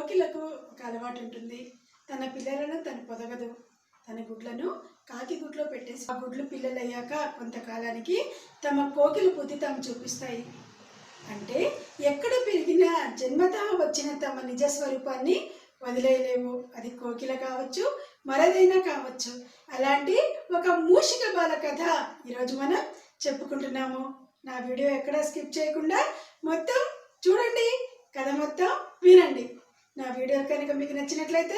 కోకిలకు ఒక అలవాటు ఉంటుంది. తన పిల్లలను తను పొదగదు. తన గుడ్లను కాకి గుడ్లో పెట్టేసి ఆ గుడ్లు పిల్లలయ్యాక కొంతకాలానికి తమ కోకిల బుద్ధి తాము చూపిస్తాయి. అంటే ఎక్కడ పెరిగినా జన్మతః వచ్చిన తమ నిజ స్వరూపాన్ని వదిలేయలేవు. అది కోకిల కావచ్చు, మరదైనా కావచ్చు. అలాంటి ఒక మూషిక బాల కథ ఈరోజు మనం చెప్పుకుంటున్నాము. నా వీడియో ఎక్కడా స్కిప్ చేయకుండా మొత్తం చూడండి, కథ మొత్తం వినండి. నా వీడియో కనుక మీకు నచ్చినట్లయితే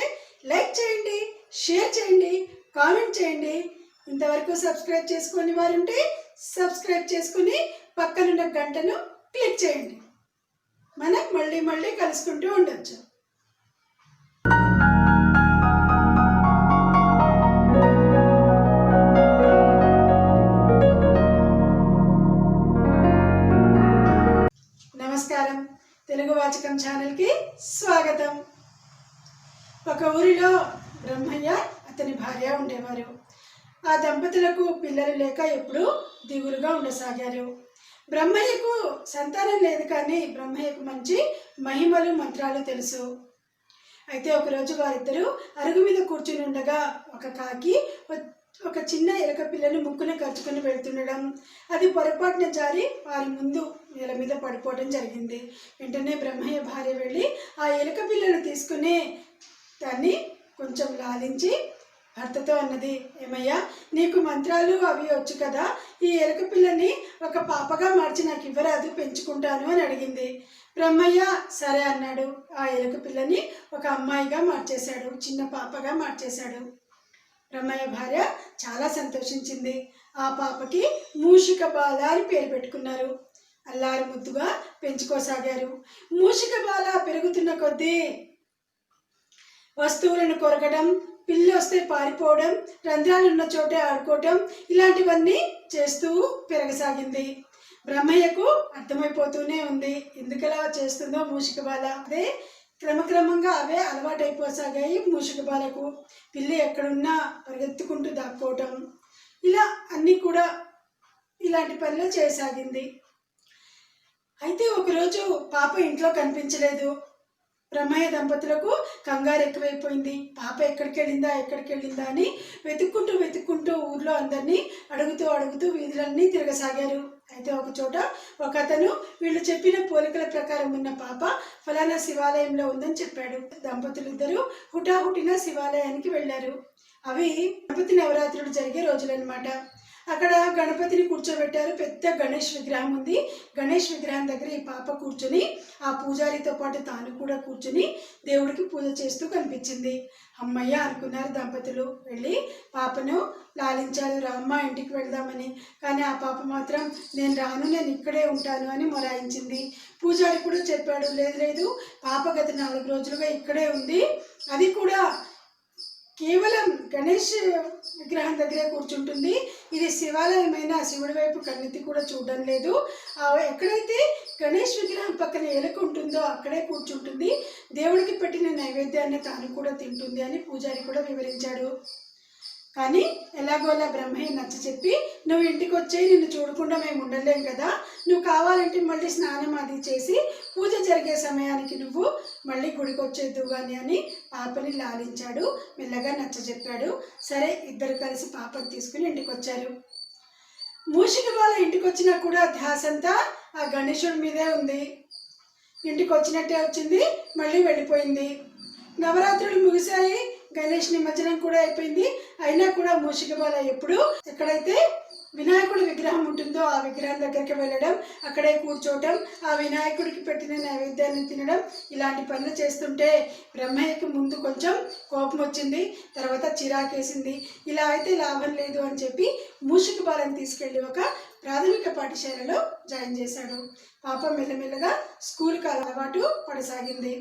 లైక్ చేయండి, షేర్ చేయండి, కామెంట్ చేయండి. ఇంతవరకు సబ్స్క్రైబ్ చేసుకుని వారు ఉంటే సబ్స్క్రైబ్ చేసుకుని పక్కనున్న గంటను క్లిక్ చేయండి. మనం మళ్ళీ కలుసుకుంటూ ఉండొచ్చు. నమస్కారం, తెలుగు వాచకం ఛానల్కి స్వాగతం. ఒక ఊరిలో బ్రహ్మయ్య అతని భార్య ఉండేవారు. ఆ దంపతులకు పిల్లలు లేక ఎప్పుడూ దిగులుగా ఉండసాగారు. బ్రహ్మయ్యకు సంతానం లేదు, కానీ బ్రహ్మయ్యకు మంచి మహిమలు మంత్రాలు తెలుసు. అయితే ఒకరోజు వారిద్దరూ అరుగు మీద కూర్చుని ఉండగా ఒక కాకి ఒక చిన్న ఎలక పిల్లను ముక్కున కరుచుకొని వెళ్తుండడం, అది పొరపాటున జారి వారి ముందు నేల మీద పడిపోవడం జరిగింది. వెంటనే బ్రహ్మయ్య భార్య వెళ్ళి ఆ ఎలక పిల్లను తీసుకుని దాన్ని కొంచెం లాలించి భర్తతో అన్నది, ఏమయ్యా, నీకు మంత్రాలు అవి వచ్చు కదా, ఈ ఎలక పిల్లని ఒక పాపగా మార్చి నాకు ఇవ్వరాదు, పెంచుకుంటాను అని అడిగింది. బ్రహ్మయ్య సరే అన్నాడు. ఆ ఎలక పిల్లని ఒక అమ్మాయిగా మార్చేశాడు, చిన్న పాపగా మార్చేశాడు. బ్రహ్మయ్య భార్య చాలా సంతోషించింది. ఆ పాపకి మూషిక బాల అని పేరు పెట్టుకున్నారు. అల్లారు ముద్దుగా పెంచుకోసాగారు. మూషిక బాల పెరుగుతున్న కొద్దీ వస్తువులను కొరకడం, పిల్లి వస్తే పారిపోవడం, రంధ్రాలు ఉన్న చోటే ఆడుకోవటం, ఇలాంటివన్నీ చేస్తూ పెరగసాగింది. బ్రహ్మయ్యకు అర్థమైపోతూనే ఉంది ఎందుకలా చేస్తుందో మూషిక బాల. అదే క్రమక్రమంగా అవే అలవాటైపోసాగాయి మూషిక బాలకు. పిల్లి ఎక్కడున్నా పరిగెత్తుకుంటూ దాక్కోవటం, ఇలా అన్నీ కూడా ఇలాంటి పనులు చేయసాగింది. అయితే ఒకరోజు పాప ఇంట్లో కనిపించలేదు. బ్రహ్మయ్య దంపతులకు కంగారు ఎక్కువైపోయింది. పాప ఎక్కడికి వెళ్ళిందా అని వెతుక్కుంటూ ఊర్లో అందరినీ అడుగుతూ వీధులన్నీ తిరగసాగారు. అయితే ఒక చోట ఒక అతను వీళ్ళు చెప్పిన పోలికల ప్రకారం ఉన్న పాప ఫలానా శివాలయంలో ఉందని చెప్పాడు. దంపతులు ఇద్దరు హుటాహుటిన శివాలయానికి వెళ్ళారు. అవి గణపతి నవరాత్రులు జరిగే రోజులన్నమాట. అక్కడ గణపతిని కూర్చోబెట్టారు. పెద్ద గణేష్ విగ్రహం ఉంది. గణేష్ విగ్రహం దగ్గర ఈ పాప కూర్చొని ఆ పూజారితో పాటు తాను కూడా కూర్చొని దేవుడికి పూజ చేస్తూ కనిపించింది. అమ్మయ్య అనుకున్నారు దంపతులు. వెళ్ళి పాపను లాలించారు. రామ్మ ఇంటికి వెళ్దామని. కానీ ఆ పాప మాత్రం నేను రాను, నేను ఇక్కడే ఉంటాను అని మొరాయించింది. పూజారి కూడా చెప్పాడు, లేదు పాప గత 4 రోజులుగా ఇక్కడే ఉంది, అది కూడా కేవలం గణేష్ విగ్రహం దగ్గరే కూర్చుంటుంది. ఇది శివాలయమైన శివుడి వైపు కన్నెత్తి కూడా చూడడం లేదు. ఎక్కడైతే గణేష్ విగ్రహం పక్కన ఎలుక ఉంటుందో అక్కడే కూర్చుంటుంది. దేవుడికి పెట్టిన నైవేద్యాన్ని తాను కూడా తింటుంది అని పూజారి కూడా వివరించాడు. కానీ ఎలాగోలా బ్రహ్మయ్య నచ్చ చెప్పి, నువ్వు ఇంటికి వచ్చేయి, నిన్ను చూడకుండా మేము ఉండలేం కదా, నువ్వు కావాలంటే మళ్ళీ స్నానం అది చేసి పూజ జరిగే సమయానికి నువ్వు మళ్ళీ గుడికి వచ్చేద్దు కానీ అని పాపని లాలించాడు. మెల్లగా నచ్చ చెప్పాడు. సరే, ఇద్దరు కలిసి పాపని తీసుకుని ఇంటికి వచ్చారు. మూషిక బాల ఇంటికి వచ్చినా కూడా ధ్యాస అంతా ఆ గణేశుడి మీదే ఉంది. ఇంటికి వచ్చినట్టే వచ్చింది, మళ్ళీ వెళ్ళిపోయింది. నవరాత్రులు ముగిశాయి, గణేష్ నిమజ్జనం కూడా అయిపోయింది. అయినా కూడా మూషిక బాల ఎప్పుడు ఎక్కడైతే వినాయకుడి విగ్రహం ఉంటుందో ఆ విగ్రహం దగ్గరికి వెళ్ళడం, అక్కడే కూర్చోవటం, ఆ వినాయకుడికి పెట్టిన నైవేద్యాన్ని తినడం, ఇలాంటి పనులు చేస్తుంటే బ్రహ్మయ్యకి ముందు కొంచెం కోపం వచ్చింది, తర్వాత చిరాకేసింది. ఇలా అయితే లాభం లేదు అని చెప్పి మూషిక బాలను తీసుకెళ్ళి ఒక ప్రాథమిక పాఠశాలలో జాయిన్ చేశాడు. పాప మెల్లమెల్లగా స్కూల్కి అలవాటు పడసాగింది.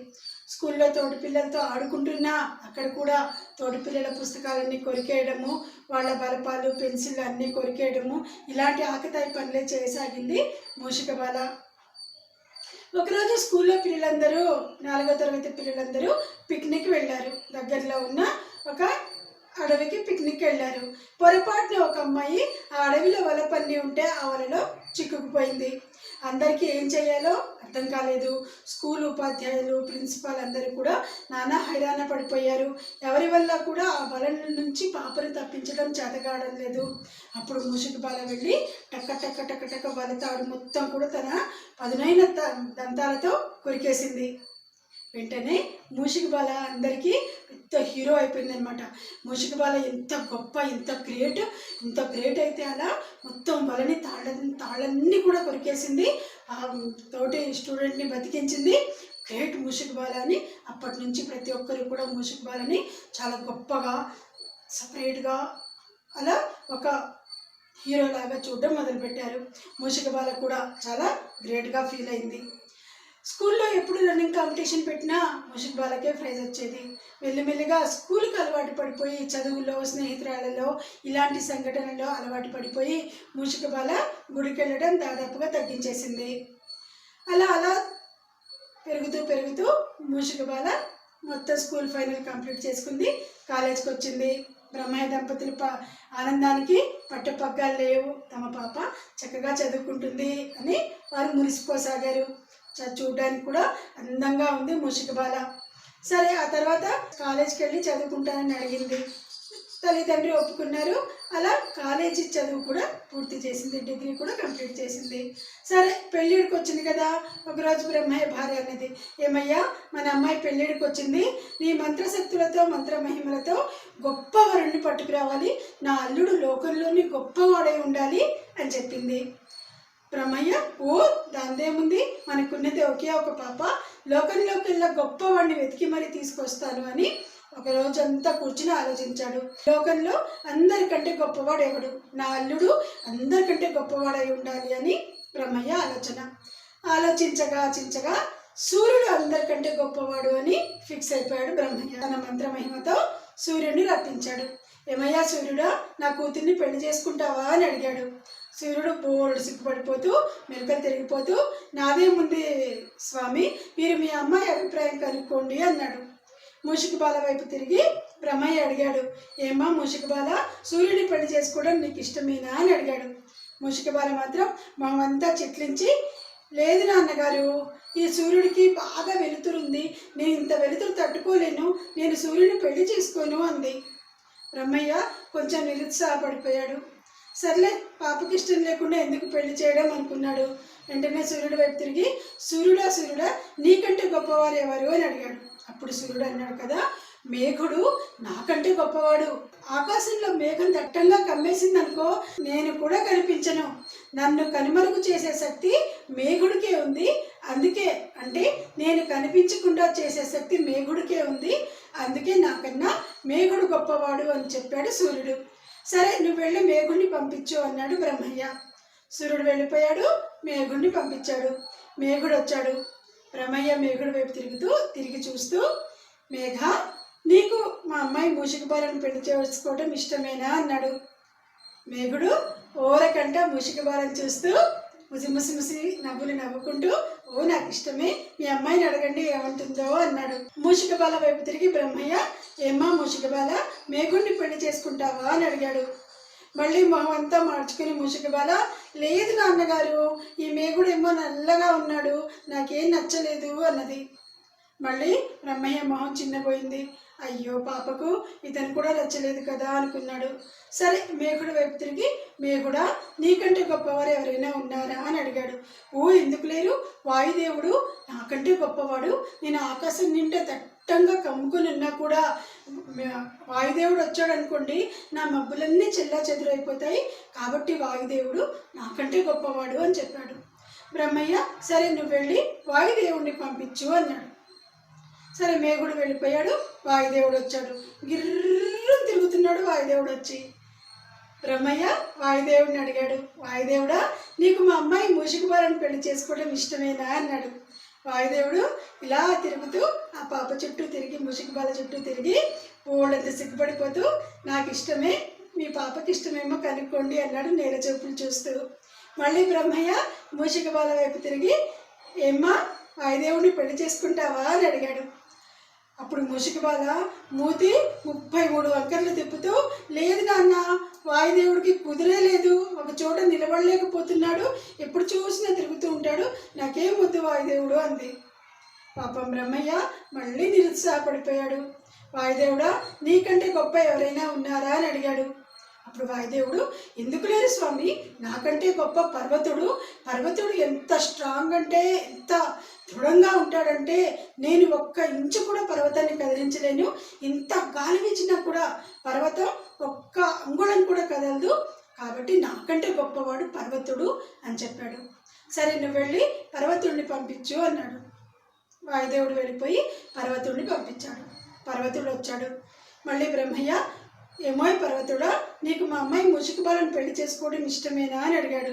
స్కూల్లో తోటి పిల్లలతో ఆడుకుంటున్నా అక్కడ కూడా తోటి పిల్లల పుస్తకాలన్నీ కొరికేయడము, వాళ్ళ బలపాలు పెన్సిళ్ళు అన్నీ కొరికేయడము, ఇలాంటి ఆకతాయి పనులే చేయసాగింది మూషిక బాల. ఒకరోజు స్కూల్లో పిల్లలందరూ 4వ తరగతి పిల్లలందరూ పిక్నిక్ వెళ్ళారు. దగ్గరలో ఉన్న ఒక అడవికి పిక్నిక్ వెళ్ళారు. పొరపాటున ఒక అమ్మాయి ఆ అడవిలో వల పన్ని ఉంటే ఆ వలలో చిక్కుకుపోయింది. అందరికీ ఏం చేయాలో అర్థం కాలేదు. స్కూల్ ఉపాధ్యాయులు, ప్రిన్సిపాల్ అందరూ కూడా నానా హైరాణ పడిపోయారు. ఎవరి వల్ల కూడా ఆ వల నుంచి పాపను తప్పించడం చేతకావడం లేదు. అప్పుడు మూషిక బాల వెళ్ళి టక్క టక్క టక్క టక్క వల తాడు మొత్తం కూడా తన పదునైన దంతాలతో కొరికేసింది. వెంటనే మూషిక బాల అందరికీ పెద్ద హీరో అయిపోయింది అనమాట. మూషిక బాల ఎంత గొప్ప, ఎంత గ్రేట్ అయితే అలా మొత్తం వలని తాళ్ళన్నీ కూడా కొరికేసింది. ఆ తోటి స్టూడెంట్ని బతికించింది. గ్రేట్ మూషిక బాల అని అప్పటి నుంచి ప్రతి ఒక్కరు కూడా మూషిక బాలని చాలా గొప్పగా, సపరేట్గా అలా ఒక హీరోలాగా చూడడం మొదలుపెట్టారు. మూషిక బాల కూడా చాలా గ్రేట్గా ఫీల్ అయింది. స్కూల్లో ఎప్పుడు రన్నింగ్ కాంపిటీషన్ పెట్టినా మూషిక బాలకే ప్రైజ్ వచ్చేది. మెల్లిమెల్లిగా స్కూల్కి అలవాటు పడిపోయి చదువులో, స్నేహితురాలలో ఇలాంటి సంఘటనలో అలవాటు పడిపోయి మూషిక బాల గుడికి వెళ్ళడం దాదాపుగా తగ్గించేసింది. అలా అలా పెరుగుతూ మూషిక బాల మొత్తం స్కూల్ ఫైనల్ కంప్లీట్ చేసుకుంది. కాలేజ్కి వచ్చింది. బ్రహ్మయ్య దంపతులు ఆనందానికి పట్టపగ్గాలు లేవు. తమ పాప చక్కగా చదువుకుంటుంది అని వారు మురిసిపోసాగారు. చూడడానికి కూడా అందంగా ఉంది మూషిక బాల. సరే, ఆ తర్వాత కాలేజ్కి వెళ్ళి చదువుకుంటానని అడిగింది. తల్లిదండ్రులు ఒప్పుకున్నారు. అలా కాలేజీ చదువు కూడా పూర్తి చేసింది. డిగ్రీ కూడా కంప్లీట్ చేసింది. సరే, పెళ్ళిడికి వచ్చింది కదా. ఒకరోజు బ్రహ్మయ్య భార్య అన్నది, ఏమయ్యా, మన అమ్మాయి పెళ్ళిడికి వచ్చింది. నీ మంత్రశక్తులతో, మంత్రమహిమలతో గొప్ప వరుణ్ణి పట్టుకురావాలి. నా అల్లుడు లోకంలోని గొప్పవాడై ఉండాలి అని చెప్పింది. బ్రహ్మయ్య, ఓ దాందేముంది, మనకున్నది ఒకే ఒక పాప, లోకంలోకి వెళ్ళా గొప్పవాడిని వెతికి మరీ తీసుకొస్తాను అని ఒక రోజంతా కూర్చుని ఆలోచించాడు. లోకంలో అందరికంటే గొప్పవాడు ఎవడు? నా అల్లుడు అందరికంటే గొప్పవాడై ఉండాలి అని బ్రహ్మయ్య ఆలోచించగా సూర్యుడు అందరికంటే గొప్పవాడు అని ఫిక్స్ అయిపోయాడు బ్రహ్మయ్య. తన మంత్రమహిమతో సూర్యుడిని రప్పించాడు. ఏమయ్యా సూర్యుడా, నా కూతుర్ని పెళ్లి చేసుకుంటావా అని అడిగాడు. సూర్యుడు బోర్డు సిగ్గుపడిపోతూ, మెలకలు తిరిగిపోతూ, నాదేముంది స్వామి, మీరు మీ అమ్మాయి అభిప్రాయం కనుక్కోండి అన్నాడు. మూషిక బాల వైపు తిరిగి బ్రహ్మయ్య అడిగాడు, ఏమ్మా మూషిక బాల, సూర్యుడిని పెళ్లి చేసుకోవడం నీకు ఇష్టమేనా అని అడిగాడు. మూషిక బాల మాత్రం మొహమంతా చిట్లించి, లేదు నాన్నగారు, ఈ సూర్యుడికి బాగా వెలుతురుంది, నేను ఇంత వెలుతురు తట్టుకోలేను, నేను సూర్యుడిని పెళ్లి చేసుకోను అంది. బ్రహ్మయ్య కొంచెం నిరుత్సాహపడిపోయాడు. సర్లే, పాపకి ఇష్టం లేకుండా ఎందుకు పెళ్లి చేయడం అనుకున్నాడు. వెంటనే సూర్యుడి వైపు తిరిగి, సూర్యుడా, నీకంటే గొప్పవారు ఎవరు అని అడిగాడు. అప్పుడు సూర్యుడు అన్నాడు కదా, మేఘుడు నాకంటే గొప్పవాడు. ఆకాశంలో మేఘం దట్టంగా కమ్మేసింది అనుకో, నేను కూడా కనిపించను. నన్ను కనుమరుగు చేసే శక్తి మేఘుడికే ఉంది. అందుకే, అంటే నేను కనిపించకుండా చేసే శక్తి మేఘుడికే ఉంది. అందుకే నాకన్నా మేఘుడు గొప్పవాడు అని చెప్పాడు సూర్యుడు. సరే, నువ్వు వెళ్ళి మేఘుడిని పంపించు అన్నాడు బ్రహ్మయ్య. సూర్యుడు వెళ్ళిపోయాడు. మేఘుడిని పంపించాడు. మేఘుడు వచ్చాడు. బ్రహ్మయ్య మేఘుడి వైపు తిరిగి చూస్తూ, మేఘ, నీకు మా అమ్మాయి మూషిక బాలను పెళ్లి చేసుకోవడం ఇష్టమేనా అన్నాడు. మేఘుడు ఓరకంట మూషిక బాలను చూస్తూ ముసి నవ్వులు నవ్వుకుంటూ, ఓ నాకు ఇష్టమే, మీ అమ్మాయిని అడగండి ఏమంటుందో అన్నాడు. మూషిక బాల వైపు తిరిగి బ్రహ్మయ్య, ఏమ్మా మూషిక బాల, మేఘుడిని పెళ్లి చేసుకుంటావా అని అడిగాడు. మళ్ళీ మొహం అంతా మార్చుకుని మూషిక బాల, లేదు నాన్నగారు, ఈ మేఘుడు ఏమో నల్లగా ఉన్నాడు, నాకేం నచ్చలేదు అన్నది. మళ్ళీ బ్రహ్మయ్య మొహం చిన్నపోయింది. అయ్యో పాపకు ఇతను కూడా నచ్చలేదు కదా అనుకున్నాడు. సరే, మేఘుడు వైపు తిరిగి, మేఘుడా, నీకంటే గొప్పవారు ఎవరైనా ఉన్నారా అని అడిగాడు. ఓ ఎందుకు లేరు, వాయుదేవుడు నాకంటే గొప్పవాడు. నేను ఆకాశం నిండా దట్టంగా కమ్ముకుని ఉన్నా కూడా వాయుదేవుడు వచ్చాడు అనుకోండి, నా మబ్బులన్నీ చెల్లా చెదురైపోతాయి. కాబట్టి వాయుదేవుడు నాకంటే గొప్పవాడు అని చెప్పాడు. బ్రహ్మయ్య, సరే నువ్వు వెళ్ళి వాయుదేవుడిని పంపించు అన్నాడు. సరే, మేఘుడు వెళ్ళిపోయాడు. వాయుదేవుడు వచ్చాడు. గిర్రు తిరుగుతున్నాడు వాయుదేవుడు వచ్చి. బ్రహ్మయ్య వాయుదేవుడిని అడిగాడు, వాయుదేవుడా, నీకు మా అమ్మాయి మూషిక బాలను పెళ్లి చేసుకోవడం ఇష్టమేనా అన్నాడు. వాయుదేవుడు ఇలా తిరుగుతూ ఆ పాప చుట్టూ తిరిగి, మూషిక బాల చుట్టూ తిరిగి ఓళ్ళంత సిగ్గుపడిపోతూ, నాకు ఇష్టమే, మీ పాపకి ఇష్టమేమో కనుక్కోండి అన్నాడు నేల చూపులు చూస్తూ. మళ్ళీ బ్రహ్మయ్య మూషిక బాల వైపు తిరిగి, ఏమ్మా వాయుదేవుడిని పెళ్లి చేసుకుంటావా అని అడిగాడు. అప్పుడు ముషికబాల మూతి 33 వంకర్లు తిప్పుతూ, లేదు నాన్న, వాయుదేవుడికి కుదిరే లేదు, ఒక చోట నిలబడలేకపోతున్నాడు, ఎప్పుడు చూసినా తిరుగుతూ ఉంటాడు, నాకేం వద్దు వాయుదేవుడు అంది. పాపం బ్రహ్మయ్య మళ్ళీ నిరుత్సాహపడిపోయాడు. వాయుదేవుడా, నీకంటే గొప్ప ఎవరైనా ఉన్నారా అని అడిగాడు. అప్పుడు వాయుదేవుడు, ఎందుకు లేరు స్వామి, నాకంటే గొప్ప పర్వతుడు ఎంత స్ట్రాంగ్ అంటే, ఎంత దృఢంగా ఉంటాడంటే, నేను ఒక్క ఇంచు కూడా పర్వతాన్ని కదిలించలేను, ఇంత గాలి వీచినా కూడా పర్వతం ఒక్క అంగుళం కూడా కదలదు, కాబట్టి నాకంటే గొప్పవాడు పర్వతుడు అని చెప్పాడు. సరే, నువ్వు వెళ్ళి పర్వతుడిని పంపించు అన్నాడు. వాయుదేవుడు వెళ్ళిపోయి పర్వతుడిని పంపించాడు. పర్వతుడు వచ్చాడు. మళ్ళీ బ్రహ్మయ్య, ఏమోయ్ పర్వతుడా, నీకు మా అమ్మాయి మూషికబాలను పెళ్లి చేసుకోవడం ఇష్టమేనా అని అడిగాడు.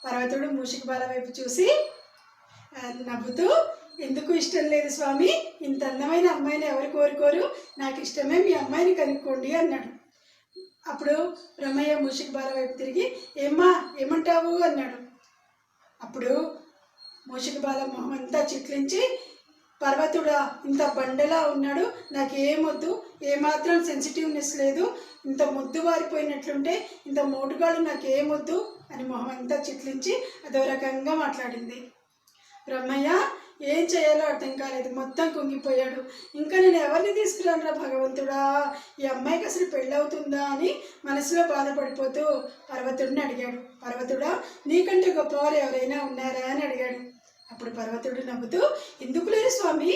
పర్వతుడు మూషికబాల వైపు చూసి నవ్వుతూ, ఎందుకు ఇష్టం లేదు స్వామి, ఇంత అందమైన అమ్మాయిని ఎవరు కోరుకోరు, నాకు ఇష్టమే, మీ అమ్మాయిని కనుక్కోండి అన్నాడు. అప్పుడు బ్రహ్మయ్య మూషికబాల వైపు తిరిగి, ఏమంటావు అన్నాడు. అప్పుడు మూషికబాల మొహం అంతా చిట్లించి, పర్వతుడా, ఇంత బండలా ఉన్నాడు, నాకేమొద్దు, ఏమాత్రం సెన్సిటివ్నెస్ లేదు, ఇంత ముద్దు వారిపోయినట్లుంటే ఇంత మోటుగాడు నాకేమొద్దు అని మొహం అంతా చిట్లించి అదో రకంగా మాట్లాడింది. బ్రహ్మయ్య ఏం చేయాలో అర్థం కాలేదు, మొత్తం కుంగిపోయాడు. ఇంకా నేను ఎవరిని తీసుకురానురా భగవంతుడా, ఈ అమ్మాయికి అసలు పెళ్ళవుతుందా అని మనసులో బాధపడిపోతూ పర్వతుడిని అడిగాడు. పర్వతుడా, నీకంటే గొప్పవారు ఎవరైనా ఉన్నారా అని అడిగాడు. అప్పుడు పర్వతుడు నవ్వుతూ, ఎందుకు లేరు స్వామి,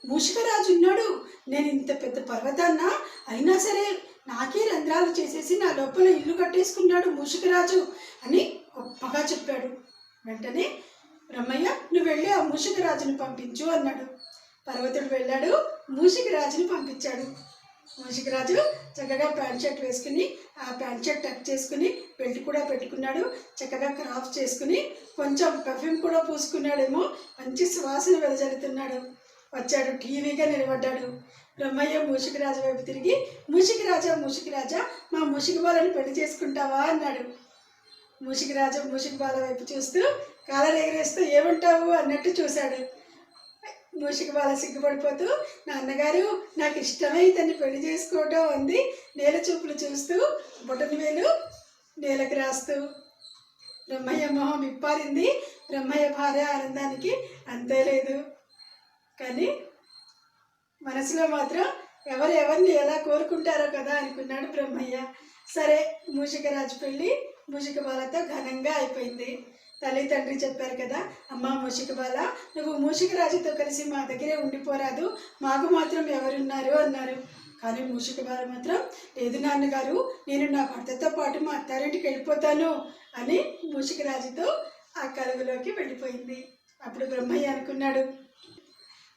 మూషికరాజు ఉన్నాడు, నేను ఇంత పెద్ద పర్వతాన్న అయినా సరే నాకే రంధ్రాలు చేసేసి నా లోపల ఇల్లు కట్టేసుకున్నాడు మూషికరాజు అని గొప్పగా చెప్పాడు. వెంటనే బ్రహ్మయ్య, నువ్వు వెళ్ళి ఆ మూషికరాజుని పంపించు అన్నాడు. పర్వతుడు వెళ్ళాడు, మూషికరాజుని పంపించాడు. మూషికరాజు చక్కగా ప్యాంట్ షర్ట్ వేసుకుని, ఆ ప్యాంట్ షర్ట్ టక్ చేసుకుని, బెల్ట్ కూడా పెట్టుకున్నాడు, చక్కగా క్రాఫ్ చేసుకుని, కొంచెం పర్ఫ్యూమ్ కూడా పూసుకున్నాడేమో, మంచి సువాసన వెదజల్లుతున్నాడు. వచ్చాడు, టీవీగా నిలబడ్డాడు. బ్రహ్మయ్య మూషికరాజు వైపు తిరిగి, మూషికరాజా, మా మూషికబాలని పెళ్లి చేసుకుంటావా అన్నాడు. మూషికబాల వైపు చూస్తూ కాలర్ ఎగరేస్తూ, ఏమంటావు అన్నట్టు చూశాడు. మూషికబాల సిగ్గుపడిపోతూ, నాన్నగారు, నాకు ఇష్టమే ఇతన్ని పెళ్లి చేసుకోవటం అంది, నేల చూపులు చూస్తూ బొటన వేలు నేలకు రాస్తూ. బ్రహ్మయ్య మొహం ఇప్పారింది. బ్రహ్మయ్య భార్య ఆనందానికి అంతే లేదు. కానీ మనసులో మాత్రం ఎవరిని ఎలా కోరుకుంటారో కదా అనుకున్నాడు బ్రహ్మయ్య. సరే, మూషికరాజు పెళ్ళి మూషికబాలతో ఘనంగా అయిపోయింది. తల్లి తండ్రి చెప్పారు కదా, అమ్మ మూషికబాల, నువ్వు మూషికరాజుతో కలిసి మా దగ్గరే ఉండిపోరాదు, మాకు మాత్రం ఎవరున్నారు అన్నారు. కానీ మూషికబాల మాత్రం, లేదు నాన్నగారు, నేను నా భర్తతో పాటు మా అత్తారింటికి వెళ్ళిపోతాను అని మూషికరాజుతో ఆ కలుగులోకి వెళ్ళిపోయింది. అప్పుడు బ్రహ్మయ్య అనుకున్నాడు,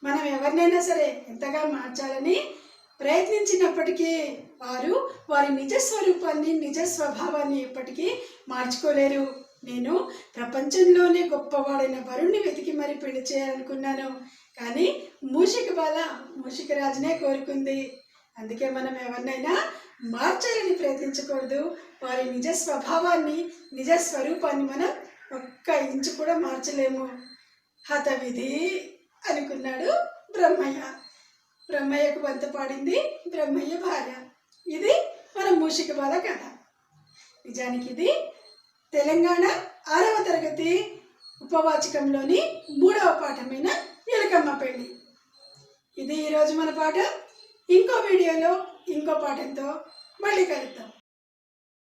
మనం ఎవరినైనా సరే ఎంతగా మార్చాలని ప్రయత్నించినప్పటికీ వారు వారి నిజ స్వరూపాన్ని, నిజ స్వభావాన్ని ఎప్పటికీ మార్చుకోలేరు. నేను ప్రపంచంలోనే గొప్పవాడైన వరుణ్ణి వెతికి మరి పెళ్లి చేయాలనుకున్నాను, కానీ మూషికబాల మూషికరాజునే కోరుకుంది. అందుకే మనం ఎవరినైనా మార్చాలని ప్రయత్నించకూడదు. వారి నిజ స్వభావాన్ని, నిజ స్వరూపాన్ని మనం ఒక్క ఇంచు కూడా మార్చలేము. హతవిధి అనుకున్నాడు బ్రహ్మయ్య. బ్రహ్మయ్యకు వంత పాడింది బ్రహ్మయ్య భార్య. ఇది మన మూషికబాల కథ. నిజానికి ఇది తెలంగాణ 6వ తరగతి ఉపవాచకంలోని 3వ పాఠమైన ఎలకమ్మ పెళ్ళి. ఇది ఈరోజు మన పాఠం. ఇంకో వీడియోలో ఇంకో పాఠంతో మళ్ళీ కలుద్దాం.